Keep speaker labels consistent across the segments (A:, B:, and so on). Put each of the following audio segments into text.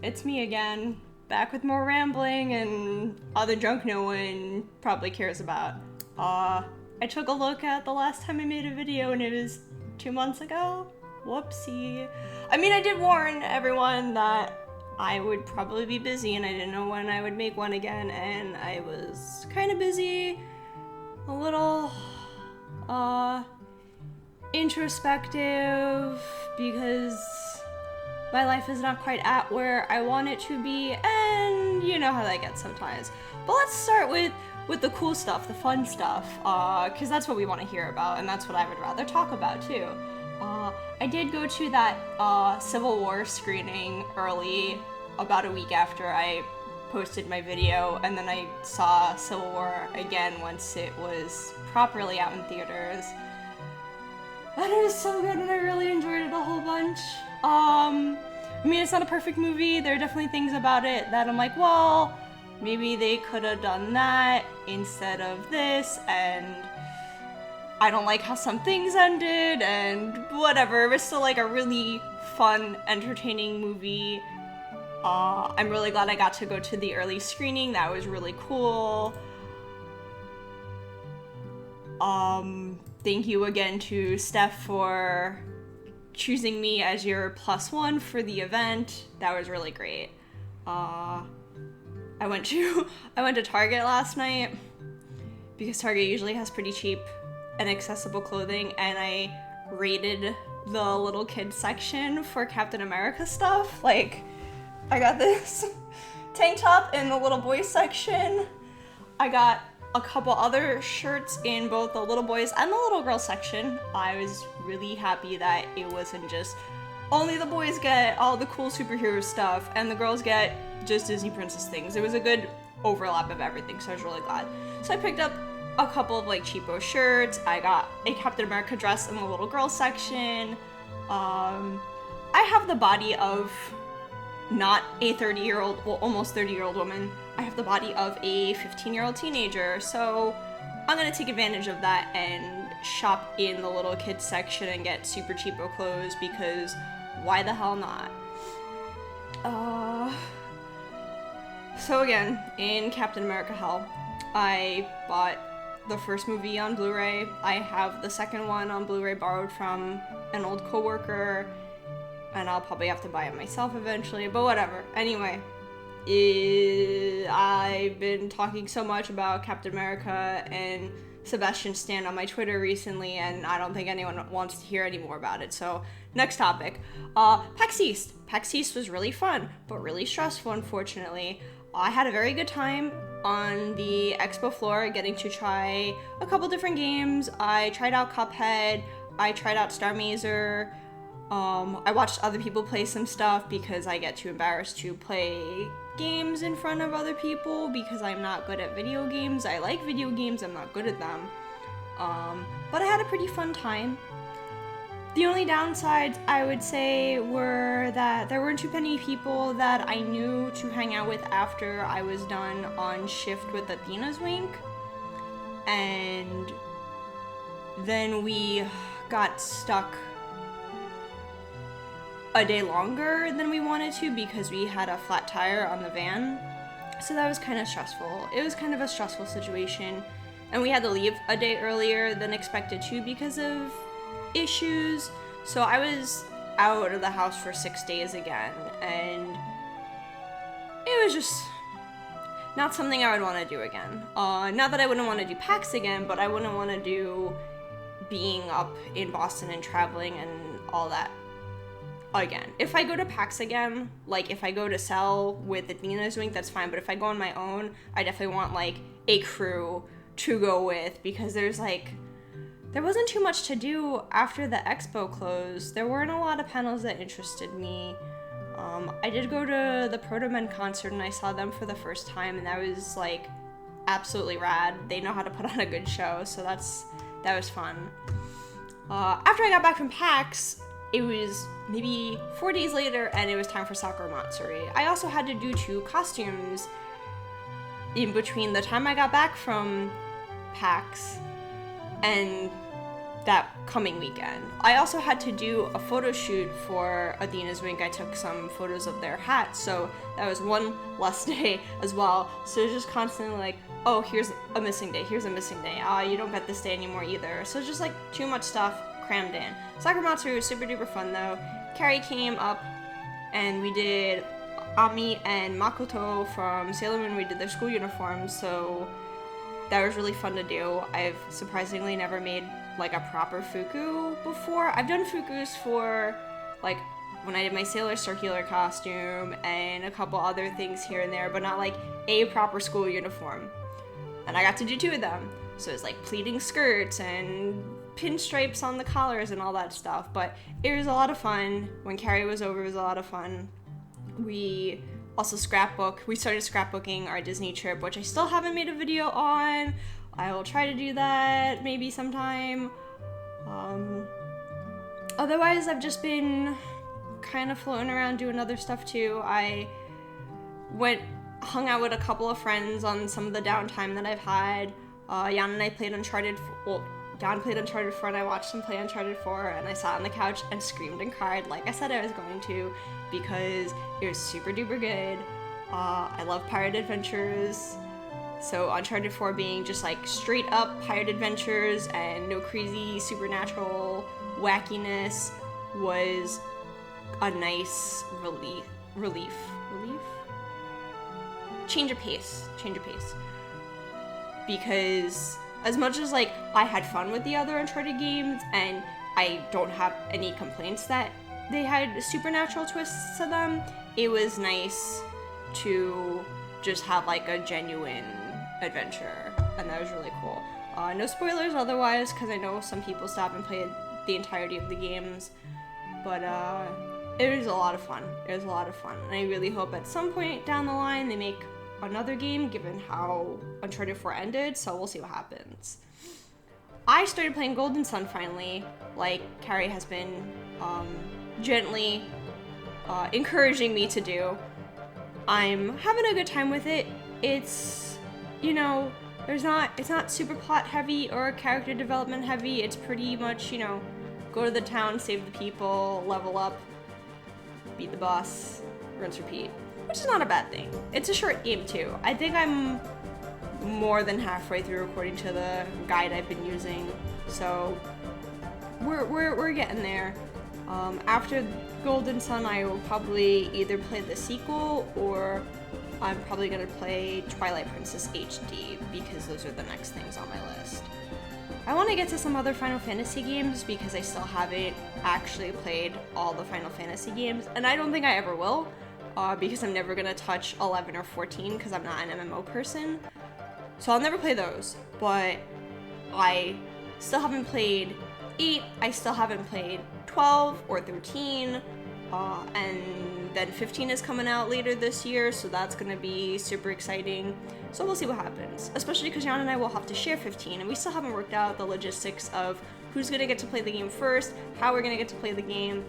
A: it's me again, back with more rambling and other junk no one probably cares about. I took a look at the last time I made a video and it was 2 months ago. Whoopsie. I mean, I did warn everyone that I would probably be busy and I didn't know when I would make one again, and I was kind of busy, a little, introspective, because my life is not quite at where I want it to be, and you know how that gets sometimes. But let's start with the cool stuff, the fun stuff, because that's what we want to hear about, and that's what I would rather talk about too. I did go to that Civil War screening early, about a week after I posted my video, and then I saw Civil War again once it was properly out in theaters. And it was so good, and I really enjoyed it a whole bunch. I mean, it's not a perfect movie. There are definitely things about it that I'm like, well, maybe they could have done that instead of this, and I don't like how some things ended, and whatever. It was still like a really fun, entertaining movie. I'm really glad I got to go to the early screening. That was really cool. Thank you again to Steph for choosing me as your +1 for the event. That was really great. I went to Target last night because Target usually has pretty cheap and accessible clothing, and I raided the little kids section for Captain America stuff. Like, I got this tank top in the little boys section. I got a couple other shirts in both the little boys and the little girls section. I was really happy that it wasn't just only the boys get all the cool superhero stuff and the girls get just Disney princess things. It was a good overlap of everything, so I was really glad. So I picked up a couple of like cheapo shirts. I got a Captain America dress in the little girls section. I have the body of not a 30-year-old, well, almost 30-year-old woman. I have the body of a 15-year-old teenager, so I'm gonna take advantage of that and shop in the little kids section and get super cheapo clothes, because why the hell not? So again, in Captain America Hell, I bought the first movie on Blu-ray. I have the second one on Blu-ray borrowed from an old coworker, and I'll probably have to buy it myself eventually, but whatever. Anyway, I've been talking so much about Captain America and Sebastian Stan on my Twitter recently, and I don't think anyone wants to hear any more about it, so next topic. PAX East. PAX East was really fun, but really stressful, unfortunately. I had a very good time on the expo floor, getting to try a couple different games. I tried out Cuphead, I tried out Star Mazer. I watched other people play some stuff because I get too embarrassed to play games in front of other people because I'm not good at video games. I like video games, I'm not good at them. But I had a pretty fun time. The only downsides I would say were that there weren't too many people that I knew to hang out with after I was done on shift with Athena's Wink. And then we got stuck a day longer than we wanted to because we had a flat tire on the van. So that was kind of stressful. It was kind of a stressful situation. And we had to leave a day earlier than expected too because of issues. So I was out of the house for 6 days again, and it was just not something I would want to do again. Not that I wouldn't want to do PAX again, but I wouldn't want to do being up in Boston and traveling and all that again. If I go to PAX again, like if I go to Cell with Athena's Wink, that's fine, but if I go on my own, I definitely want like a crew to go with, because there wasn't too much to do after the expo closed. There weren't a lot of panels that interested me. I did go to the Proto Men concert and I saw them for the first time, and that was like absolutely rad. They know how to put on a good show, so that was fun. After I got back from PAX, it was maybe 4 days later and it was time for Sakura Matsuri. I also had to do 2 costumes in between the time I got back from PAX and that coming weekend. I also had to do a photo shoot for Athena's Wink. I took some photos of their hats, so that was one less day as well. So it's just constantly like, oh, here's a missing day, here's a missing day. You don't get this day anymore either. So it's just like too much stuff crammed in. Sakura Matsuri was super duper fun though. Carrie came up and we did Ami and Makoto from Sailor Moon. We did their school uniforms, so that was really fun to do. I've surprisingly never made like a proper fuku before. I've done fukus for like when I did my Sailor Circular costume and a couple other things here and there, but not like a proper school uniform. And I got to do 2 of them. So it's like pleating skirts and pinstripes on the collars and all that stuff. But it was a lot of fun. When Carrie was over, it was a lot of fun. We also we started scrapbooking our Disney trip, which I still haven't made a video on. I will try to do that maybe sometime. Otherwise, I've just been kind of floating around doing other stuff too. I hung out with a couple of friends on some of the downtime that I've had. Jan and I played Uncharted. Jan played Uncharted 4 and I watched him play Uncharted 4, and I sat on the couch and screamed and cried like I said I was going to, because it was super duper good. I love pirate adventures, so Uncharted 4 being just like straight up pirate adventures and no crazy supernatural wackiness was a nice relief. Change of pace. Because as much as like I had fun with the other Uncharted games and I don't have any complaints that they had supernatural twists to them, it was nice to just have like a genuine adventure, and that was really cool. No spoilers otherwise, because I know some people stop and play the entirety of the games, but it was a lot of fun. And I really hope at some point down the line they make another game, given how Uncharted 4 ended, so we'll see what happens. I started playing Golden Sun finally, like Carrie has been gently encouraging me to do. I'm having a good time with it. It's, it's not super plot heavy or character development heavy. It's pretty much, go to the town, save the people, level up, beat the boss, rinse, repeat. Which is not a bad thing. It's a short game too. I think I'm more than halfway through according to the guide I've been using. So we're getting there. After Golden Sun, I will probably either play the sequel or I'm probably gonna play Twilight Princess HD, because those are the next things on my list. I want to get to some other Final Fantasy games because I still haven't actually played all the Final Fantasy games, and I don't think I ever will. Because I'm never gonna touch 11 or 14 because I'm not an MMO person. So I'll never play those, but I still haven't played 8, I still haven't played 12 or 13, and then 15 is coming out later this year, so that's gonna be super exciting. So we'll see what happens, especially because Jan and I will have to share 15, and we still haven't worked out the logistics of who's gonna get to play the game first, how we're gonna get to play the game.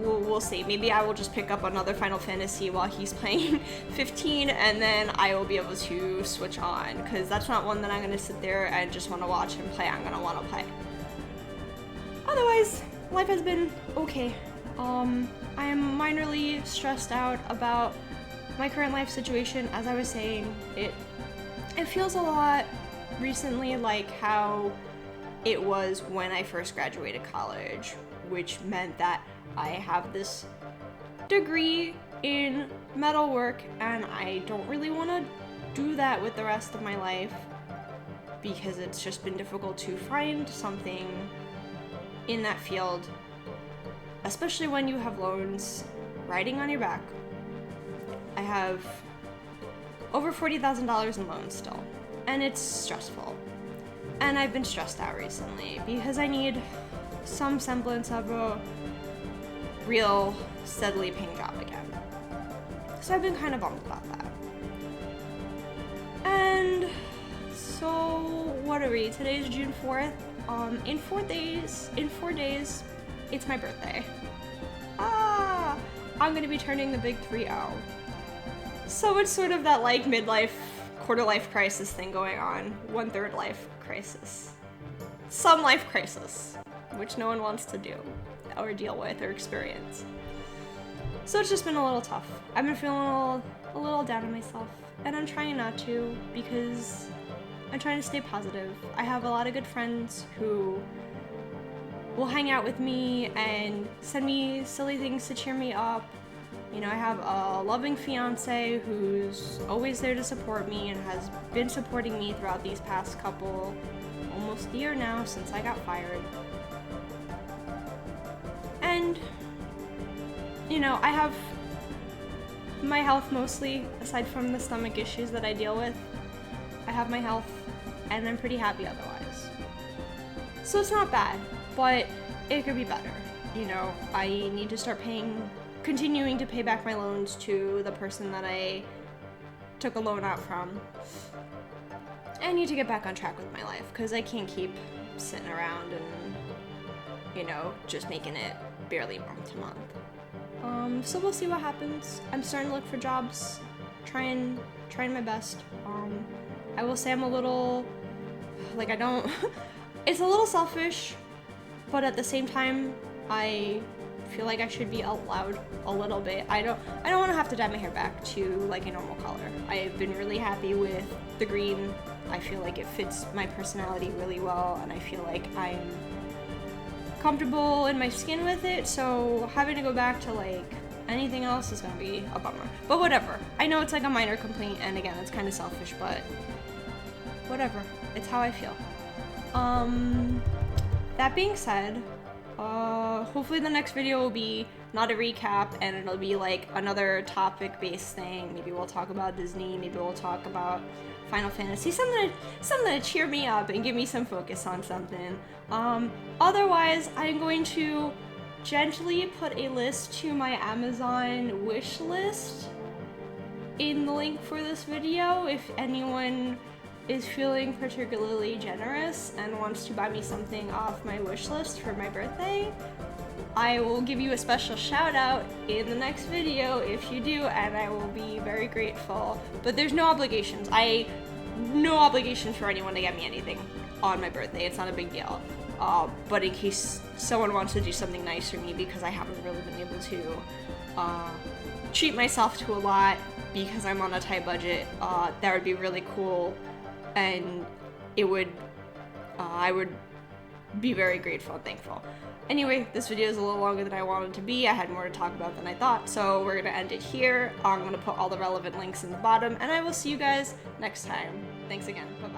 A: We'll see. Maybe I will just pick up another Final Fantasy while he's playing 15, and then I will be able to switch on, because that's not one that I'm going to sit there and just want to watch him play. I'm going to want to play. Otherwise, life has been okay. I am minorly stressed out about my current life situation. As I was saying, it feels a lot recently like how it was when I first graduated college, which meant that I have this degree in metalwork, and I don't really want to do that with the rest of my life because it's just been difficult to find something in that field, especially when you have loans riding on your back. I have over $40,000 in loans still, and it's stressful. And I've been stressed out recently because I need some semblance of a real steadily paying job again. So I've been kind of bummed about that. And so what are we? Today's June 4th. In 4 days, it's my birthday. I'm gonna be turning the big 3-0. So it's sort of that like midlife, quarter life crisis thing going on. 1/3 life crisis. some life crisis, which no one wants to do or deal with or experience. So it's just been a little tough. I've been feeling a little down on myself, and I'm trying not to because I'm trying to stay positive. I have a lot of good friends who will hang out with me and send me silly things to cheer me up. You know, I have a loving fiance who's always there to support me and has been supporting me throughout these past couple, almost a year now since I got fired. And, you know, I have my health mostly, aside from the stomach issues that I deal with. I have my health, and I'm pretty happy otherwise. So it's not bad, but it could be better. You know, I need to start continuing to pay back my loans to the person that I took a loan out from. I need to get back on track with my life, because I can't keep sitting around and, you know, just making it barely month to month. So we'll see what happens. I'm starting to look for jobs, trying my best. I will say I'm a little, like, it's a little selfish, but at the same time, I feel like I should be allowed a little bit. I don't want to have to dye my hair back to like a normal color. I've been really happy with the green. I feel like it fits my personality really well, and I feel like I'm comfortable in my skin with it, so having to go back to like anything else is gonna be a bummer. But whatever. I know it's like a minor complaint, and again, it's kind of selfish, but whatever. It's how I feel. That being said, hopefully the next video will be not a recap, and it'll be like another topic-based thing. Maybe we'll talk about Disney, maybe we'll talk about Final Fantasy, something to cheer me up and give me some focus on something. Otherwise, I'm going to gently put a list to my Amazon wish list in the link for this video if anyone is feeling particularly generous and wants to buy me something off my wish list for my birthday. I will give you a special shout out in the next video if you do, and I will be very grateful. But there's no obligations. No obligations for anyone to get me anything on my birthday. It's not a big deal. But in case someone wants to do something nice for me, because I haven't really been able to treat myself to a lot because I'm on a tight budget, that would be really cool. And it would, I would be very grateful and thankful. Anyway, this video is a little longer than I wanted it to be. I had more to talk about than I thought, so we're gonna end it here. I'm gonna put all the relevant links in the bottom, and I will see you guys next time. Thanks again. Bye-bye.